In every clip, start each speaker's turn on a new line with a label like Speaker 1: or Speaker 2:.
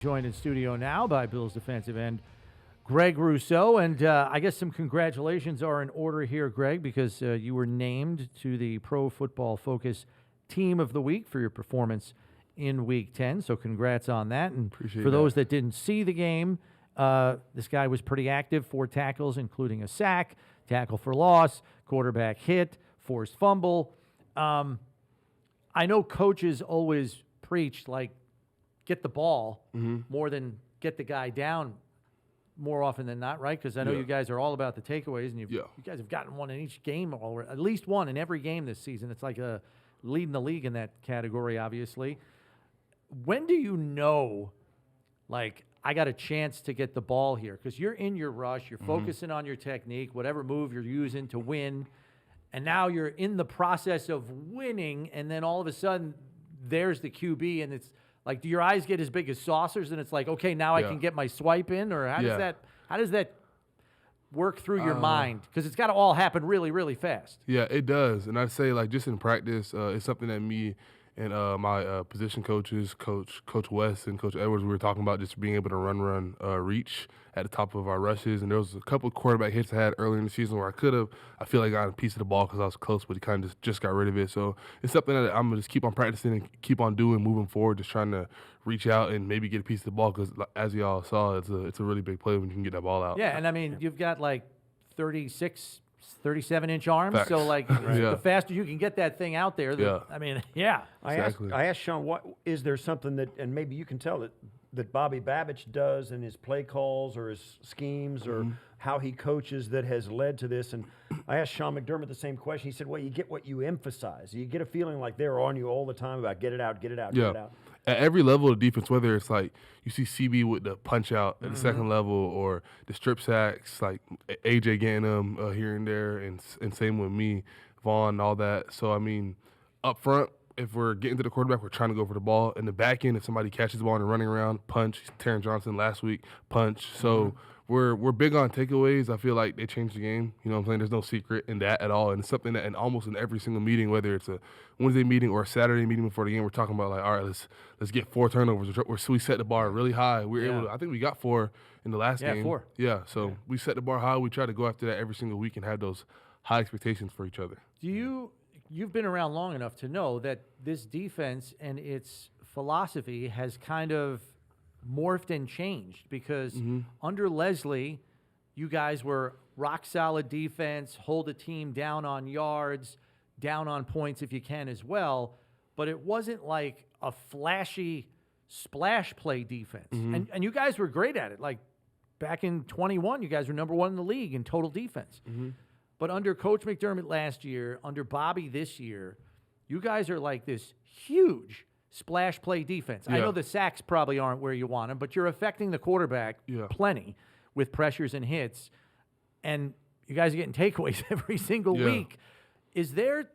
Speaker 1: Joined in studio now by Bills defensive end Greg Rousseau. And I guess some congratulations are in order here, Greg, because you were named to the Pro Football Focus Team of the Week for your performance in Week 10. So congrats on that. And
Speaker 2: Appreciate
Speaker 1: for those
Speaker 2: that.
Speaker 1: that didn't see the game, this guy was pretty active, 4 tackles, including a sack, tackle for loss, quarterback hit, forced fumble. I know coaches always preach, like, get the ball more than get the guy down more often than not, right? Because I know you guys are all about the takeaways, and you guys have gotten one in each game already, at least one in every game this season. It's like leading the league in that category, obviously. When do you know, like, I got a chance to get the ball here? Because you're in your rush, you're focusing on your technique, whatever move you're using to win, and now you're in the process of winning, and then all of a sudden there's the QB, and it's like, do your eyes get as big as saucers, and it's like, okay, now I can get my swipe in, or how does that work through your mind? Because it's got to all happen really, really fast.
Speaker 2: Yeah, it does. And I'd say, like, just in practice, it's something that me and my position coaches, Coach West and Coach Edwards, we were talking about just being able to run reach at the top of our rushes. And there was a couple of quarterback hits I had earlier in the season where I feel like I got a piece of the ball because I was close, but he kind of just got rid of it. So it's something that I'm going to just keep on practicing and keep on doing moving forward, just trying to reach out and maybe get a piece of the ball because, as y'all saw, it's a really big play when you can get that ball out.
Speaker 1: Yeah, and I mean, you've got like 37-inch arms.
Speaker 2: Facts.
Speaker 1: So, like, the faster you can get that thing out there, I mean,
Speaker 2: Exactly.
Speaker 3: I asked Sean, what is there something that, and maybe you can tell it, that Bobby Babich does in his play calls or his schemes or how he coaches that has led to this? And I asked Sean McDermott the same question. He said, well, you get what you emphasize. You get a feeling like they're on you all the time about get it out, get it out, get it out.
Speaker 2: At every level of defense, whether it's like you see CB with the punch out at the second level or the strip sacks, like AJ getting them here and there, and same with me, Vaughn, and all that. So, I mean, up front, if we're getting to the quarterback, we're trying to go for the ball. In the back end, if somebody catches the ball and running around, punch. Terrence Johnson last week, punch. So we're big on takeaways. I feel like they changed the game. You know what I'm saying? There's no secret in that at all. And it's something that almost in every single meeting, whether it's a Wednesday meeting or a Saturday meeting before the game, we're talking about, like, all right, let's get 4 turnovers. We set the bar really high. We were able to, I think we got 4 in the last game.
Speaker 1: 4.
Speaker 2: Yeah, so we set the bar high. We try to go after that every single week and have those high expectations for each other.
Speaker 1: You've been around long enough to know that this defense and its philosophy has kind of morphed and changed because under Leslie, you guys were rock solid defense, hold a team down on yards, down on points if you can as well, but it wasn't like a flashy splash play defense. And you guys were great at it. Like back in 21, you guys were number 1 in the league in total defense. But under Coach McDermott last year, under Bobby this year, you guys are like this huge splash play defense. I know the sacks probably aren't where you want them, but you're affecting the quarterback plenty with pressures and hits, and you guys are getting takeaways every single week. Is there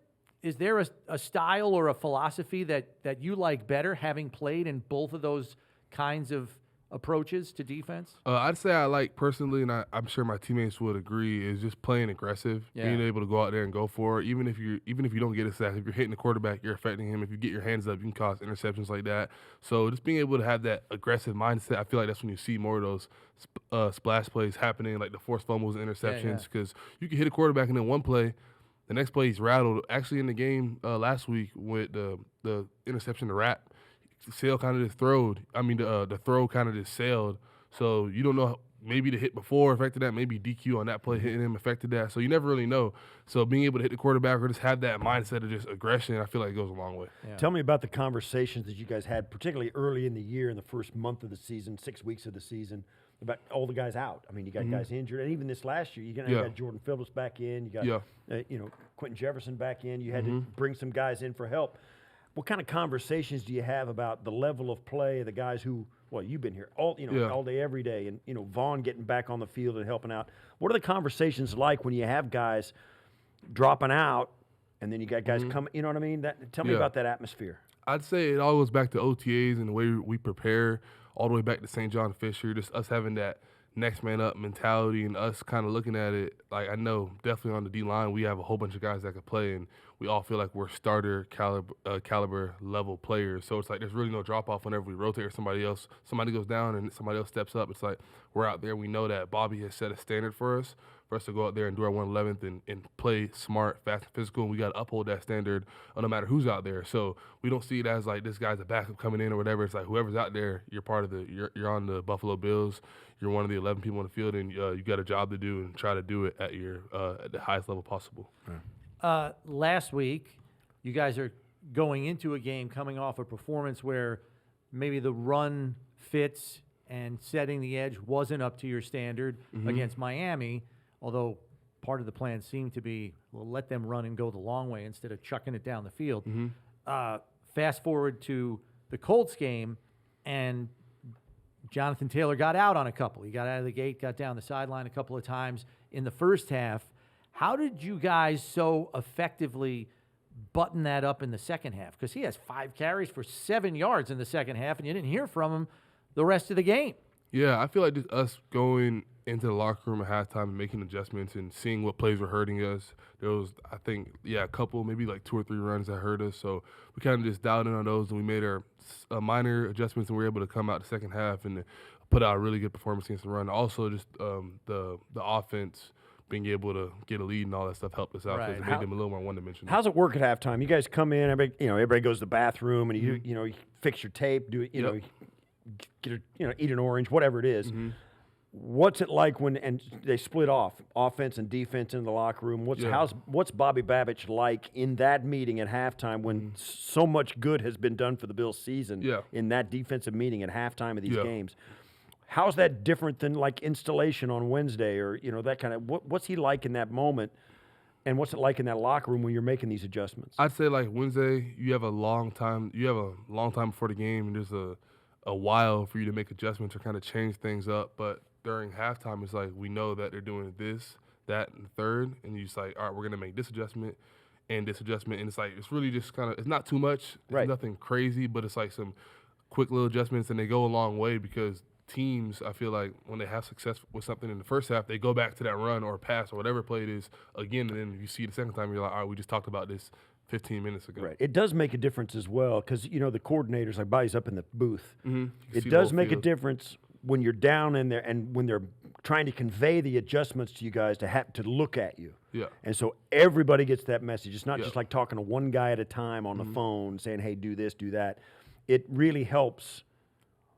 Speaker 1: a style or a philosophy that you like better, having played in both of those kinds of approaches to defense?
Speaker 2: I'd say I like personally, and I'm sure my teammates would agree, is just playing aggressive, being able to go out there and go for it. Even if you don't get a sack, if you're hitting the quarterback, you're affecting him. If you get your hands up, you can cause interceptions like that. So just being able to have that aggressive mindset, I feel like that's when you see more of those splash plays happening, like the forced fumbles and interceptions, because you can hit a quarterback and then one play, the next play he's rattled. Actually, in the game last week with the interception to Rat, sail kind of just throwed. I mean, the throw kind of just sailed. So you don't know, maybe the hit before affected that, maybe DQ on that play hitting him affected that. So you never really know. So being able to hit the quarterback or just have that mindset of just aggression, I feel like it goes a long way.
Speaker 3: Tell me about the conversations that you guys had, particularly early in the year, in the first month of the season, 6 weeks of the season, about all the guys out. I mean, you got guys injured, and even this last year, you got Jordan Phillips back in, you got Quentin Jefferson back in. You had to bring some guys in for help. What kind of conversations do you have about the level of play of the guys who, well, you've been here all day, every day, and Vaughn getting back on the field and helping out? What are the conversations like when you have guys dropping out, and then you got guys coming? You know what I mean? Tell me about that atmosphere.
Speaker 2: I'd say it all goes back to OTAs and the way we prepare, all the way back to St. John Fisher. Just us having that next man up mentality and us kind of looking at it like, I know definitely on the D line we have a whole bunch of guys that could play, and we all feel like we're starter caliber level players. So it's like there's really no drop off whenever we rotate or somebody goes down and somebody else steps up. It's like we're out there. We know that Bobby has set a standard for us to go out there and do our 111th and play smart, fast, and physical. And we got to uphold that standard no matter who's out there. So we don't see it as like this guy's a backup coming in or whatever. It's like whoever's out there, you're part of you're on the Buffalo Bills. You're one of the 11 people on the field, and you got a job to do and try to do it at at the highest level possible.
Speaker 1: Last week, you guys are going into a game coming off a performance where maybe the run fits and setting the edge wasn't up to your standard against Miami, although part of the plan seemed to be, well, let them run and go the long way instead of chucking it down the field. Fast forward to the Colts game, and Jonathan Taylor got out on a couple. He got out of the gate, got down the sideline a couple of times in the first half. How did you guys so effectively button that up in the second half? Because he has 5 carries for 7 yards in the second half, and you didn't hear from him the rest of the game.
Speaker 2: Yeah, I feel like just us going into the locker room at halftime and making adjustments and seeing what plays were hurting us. There was, I think, a couple, maybe like 2 or 3 runs that hurt us. So we kind of just dialed in on those, and we made our minor adjustments, and we were able to come out the second half and put out a really good performance against the run. Also, just the offense being able to get a lead and all that stuff helped us out because it made them a little more one-dimensional.
Speaker 3: How's it work at halftime? You guys come in, everybody goes to the bathroom, and you fix your tape, do get eat an orange, whatever it is. What's it like when they split off offense and defense in the locker room? What's Bobby Babich like in that meeting at halftime when so much good has been done for the Bills season in that defensive meeting at halftime of these games? How's that different than like installation on Wednesday or that kind of what's he like in that moment, and what's it like in that locker room when you're making these adjustments?
Speaker 2: I'd say like Wednesday, you have a long time before the game, and there's a while for you to make adjustments or kind of change things up. But during halftime, it's like we know that they're doing this, that, and the third, and you just like, all right, we're gonna make this adjustment and this adjustment, and it's like it's really just kind of it's not too much, it's nothing crazy, but it's like some quick little adjustments, and they go a long way because teams, I feel like when they have success with something in the first half, they go back to that run or pass or whatever play it is again, and then you see the second time, you're like, all right, we just talked about this 15 minutes ago.
Speaker 3: Right. It does make a difference as well because, the coordinators, like Bobby's up in the booth. It does make a difference when you're down in there and when they're trying to convey the adjustments to you guys to look at you.
Speaker 2: Yeah.
Speaker 3: And so everybody gets that message. It's not just like talking to one guy at a time on the phone saying, hey, do this, do that. It really helps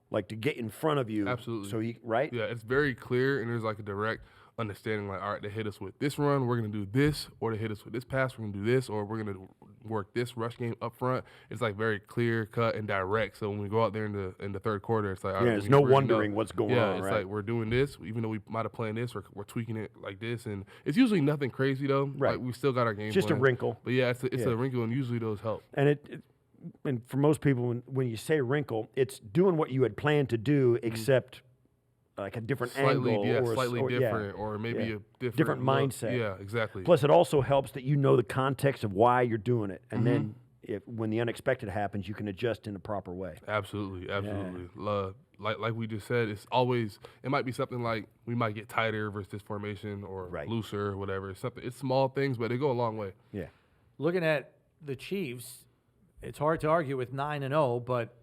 Speaker 3: like to get in front of you.
Speaker 2: Absolutely.
Speaker 3: So right?
Speaker 2: Yeah, it's very clear, and there's like a direct understanding, like, all right, they hit us with this run, we're going to do this, or they hit us with this pass, we're going to do this, or we're going to work this rush game up front. It's like very clear cut and direct. So when we go out there in the third quarter, it's like, all right,
Speaker 3: there's no wondering what's going on.
Speaker 2: Yeah, it's like we're doing this, even though we might have planned this, we're tweaking it like this, and it's usually nothing crazy though.
Speaker 3: Right.
Speaker 2: Like we still got our game.
Speaker 3: Just
Speaker 2: plan.
Speaker 3: a wrinkle.
Speaker 2: But yeah, it's a wrinkle, and usually those help.
Speaker 3: And and for most people, when you say wrinkle, it's doing what you had planned to do, except like a different angle,
Speaker 2: slightly different, or maybe a
Speaker 3: different mindset.
Speaker 2: Yeah, exactly.
Speaker 3: Plus, it also helps that you know the context of why you're doing it, and then when the unexpected happens, you can adjust in a proper way.
Speaker 2: Absolutely. Like we just said, it might be something like we might get tighter versus this formation or looser or whatever. It's small things, but they go a long way.
Speaker 3: Yeah.
Speaker 1: Looking at the Chiefs, it's hard to argue with 9-0, but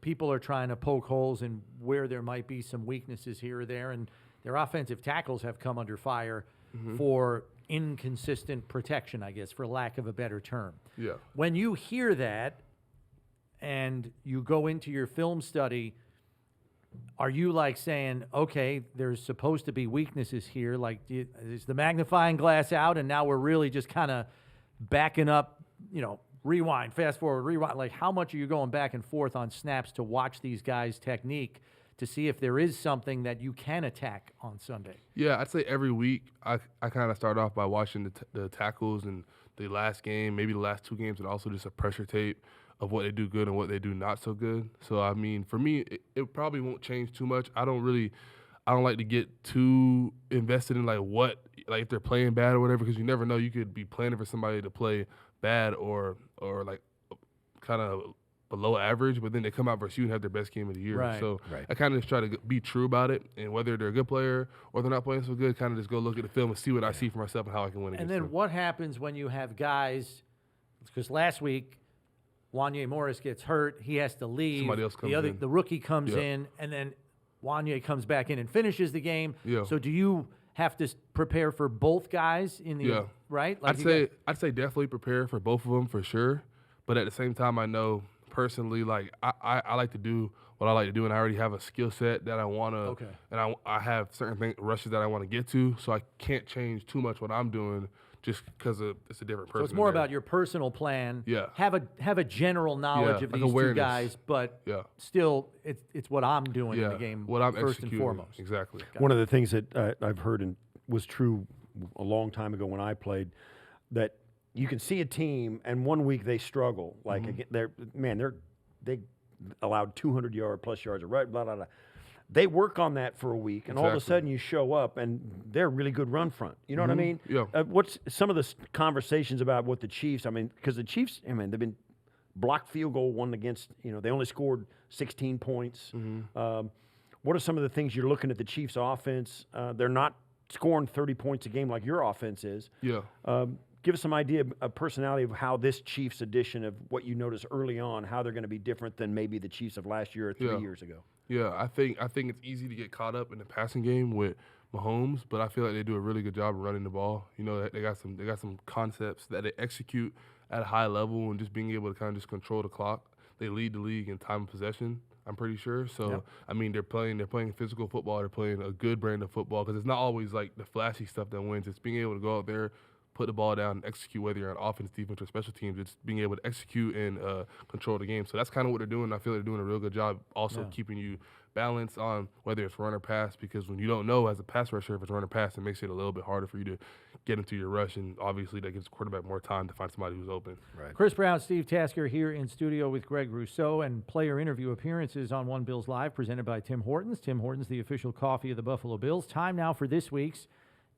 Speaker 1: people are trying to poke holes in where there might be some weaknesses here or there, and their offensive tackles have come under fire for inconsistent protection, I guess, for lack of a better term.
Speaker 2: Yeah.
Speaker 1: When you hear that and you go into your film study, are you like saying, okay, there's supposed to be weaknesses here, like is the magnifying glass out and now we're really just kind of backing up, rewind, fast forward, rewind. Like, how much are you going back and forth on snaps to watch these guys' technique to see if there is something that you can attack on Sunday?
Speaker 2: Yeah, I'd say every week I kind of start off by watching the tackles and the last game, maybe the last 2 games, and also just a pressure tape of what they do good and what they do not so good. So, I mean, for me, it probably won't change too much. I don't like to get too invested in if they're playing bad or whatever, because you never know. You could be planning for somebody to play bad or like kind of below average, but then they come out versus you and have their best game of the year.
Speaker 1: Right.
Speaker 2: So I kind of just try to be true about it, and whether they're a good player or they're not playing so good, kind of just go look at the film and see what I see for myself and how I can win against them.
Speaker 1: And then what happens when you have guys because last week Wanye Morris gets hurt. He has to leave.
Speaker 2: Somebody else comes in.
Speaker 1: The rookie comes in, and then Wanye comes back in and finishes the game.
Speaker 2: Yeah.
Speaker 1: So do you have to prepare for both guys in the right?
Speaker 2: Like I'd say definitely prepare for both of them for sure. But at the same time, I know personally, like I like to do what I like to do, and I already have a skill set that I want to.
Speaker 1: Okay.
Speaker 2: And I have certain rushes that I want to get to, so I can't change too much what I'm doing just because it's a different person.
Speaker 1: So it's more about your personal plan.
Speaker 2: Yeah.
Speaker 1: Have a general knowledge of
Speaker 2: like
Speaker 1: these
Speaker 2: awareness.
Speaker 1: two guys, but still, it's what I'm doing in the game.
Speaker 2: What I'm
Speaker 1: first
Speaker 2: executing.
Speaker 1: and foremost.
Speaker 2: Exactly.
Speaker 3: One of the things that I've heard and was true a long time ago when I played, that you can see a team and 1 week they struggle. Like they allowed 200 plus yards of right, blah blah blah. They work on that for a week, and all of a sudden you show up and they're a really good run front. You know what I mean?
Speaker 2: Yeah.
Speaker 3: What's some of the conversations about what the Chiefs? I mean, because the Chiefs, they've been blocked field goal one against. They only scored 16 points. What are some of the things you're looking at the Chiefs' offense? They're not scoring 30 points a game like your offense is.
Speaker 2: Yeah.
Speaker 3: Give us some idea of personality of how this Chiefs edition of what you noticed early on, how they're going to be different than maybe the Chiefs of last year or 3 years ago.
Speaker 2: Yeah, I think it's easy to get caught up in the passing game with Mahomes, but I feel like they do a really good job of running the ball. They got some concepts that they execute at a high level, and just being able to kind of just control the clock. They lead the league in time of possession, I'm pretty sure. So I mean, they're playing physical football. They're playing a good brand of football, because it's not always like the flashy stuff that wins. It's being able to go out there, put the ball down, and execute, whether you're on offense, defense, or special teams. It's being able to execute and control the game. So that's kind of what they're doing. I feel they're doing a real good job also keeping you balanced on whether it's run or pass, because when you don't know as a pass rusher if it's run or pass, it makes it a little bit harder for you to get into your rush, and obviously that gives the quarterback more time to find somebody who's open.
Speaker 3: Right.
Speaker 1: Chris Brown, Steve Tasker here in studio with Greg Rousseau, and player interview appearances on One Bills Live presented by Tim Hortons. Tim Hortons, the official coffee of the Buffalo Bills. Time now for this week's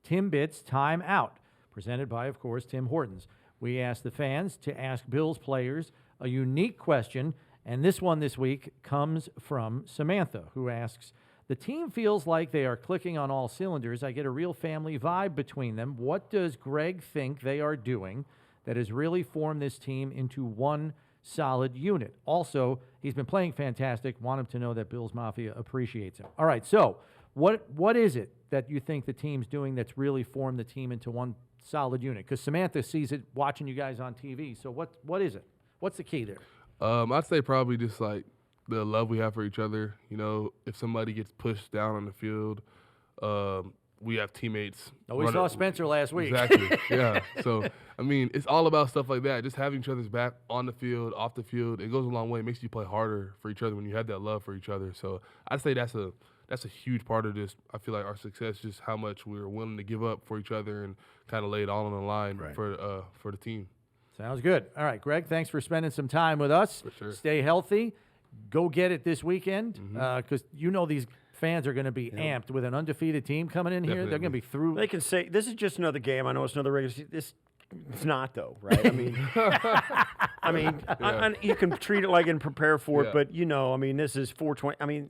Speaker 1: Timbits Timeout, presented by, of course, Tim Hortons. We ask the fans to ask Bills players a unique question, and this one this week comes from Samantha, who asks, the team feels like they are clicking on all cylinders. I get a real family vibe between them. What does Greg think they are doing that has really formed this team into one solid unit? Also, he's been playing fantastic. Want him to know that Bills Mafia appreciates him. All right, so what is it that you think the team's doing that's really formed the team into one solid unit? Because Samantha sees it watching you guys on TV. So what is it? What's the key there?
Speaker 2: I'd say probably just like the love we have for each other. If somebody gets pushed down on the field, we have teammates.
Speaker 1: We saw Spencer last week.
Speaker 2: Exactly, yeah. So, I mean, it's all about stuff like that. Just having each other's back on the field, off the field, it goes a long way. It makes you play harder for each other when you have that love for each other. So I'd say that's a huge part of this. I feel like our success, just how much we're willing to give up for each other and kind of lay it all on the line for the team.
Speaker 1: Sounds good. All right, Greg, thanks for spending some time with us.
Speaker 2: For sure.
Speaker 1: Stay healthy. Go get it this weekend, because these fans are going to be amped with an undefeated team coming in here. They're going to be through.
Speaker 3: They can say, this is just another game. I know it's another regular season. It's not, though, right? I mean, you can treat it like and prepare for it, but, this is 420.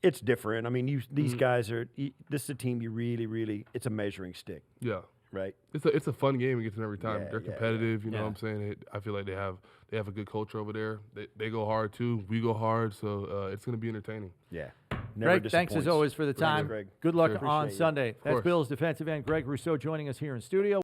Speaker 3: It's different. These guys are – this is a team you really, really – it's a measuring stick.
Speaker 2: Yeah.
Speaker 3: Right.
Speaker 2: It's a fun game against them every time.
Speaker 3: Yeah,
Speaker 2: They're competitive. You know what I'm saying? I feel like they have a good culture over there. They go hard too. We go hard, so it's going to be entertaining.
Speaker 3: Yeah.
Speaker 1: Greg, thanks as always for the time.
Speaker 3: Greg.
Speaker 1: Good luck
Speaker 3: Sure.
Speaker 1: on
Speaker 3: Appreciate
Speaker 1: Sunday. That's
Speaker 2: course.
Speaker 1: Bills defensive end Greg Rousseau joining us here in studio.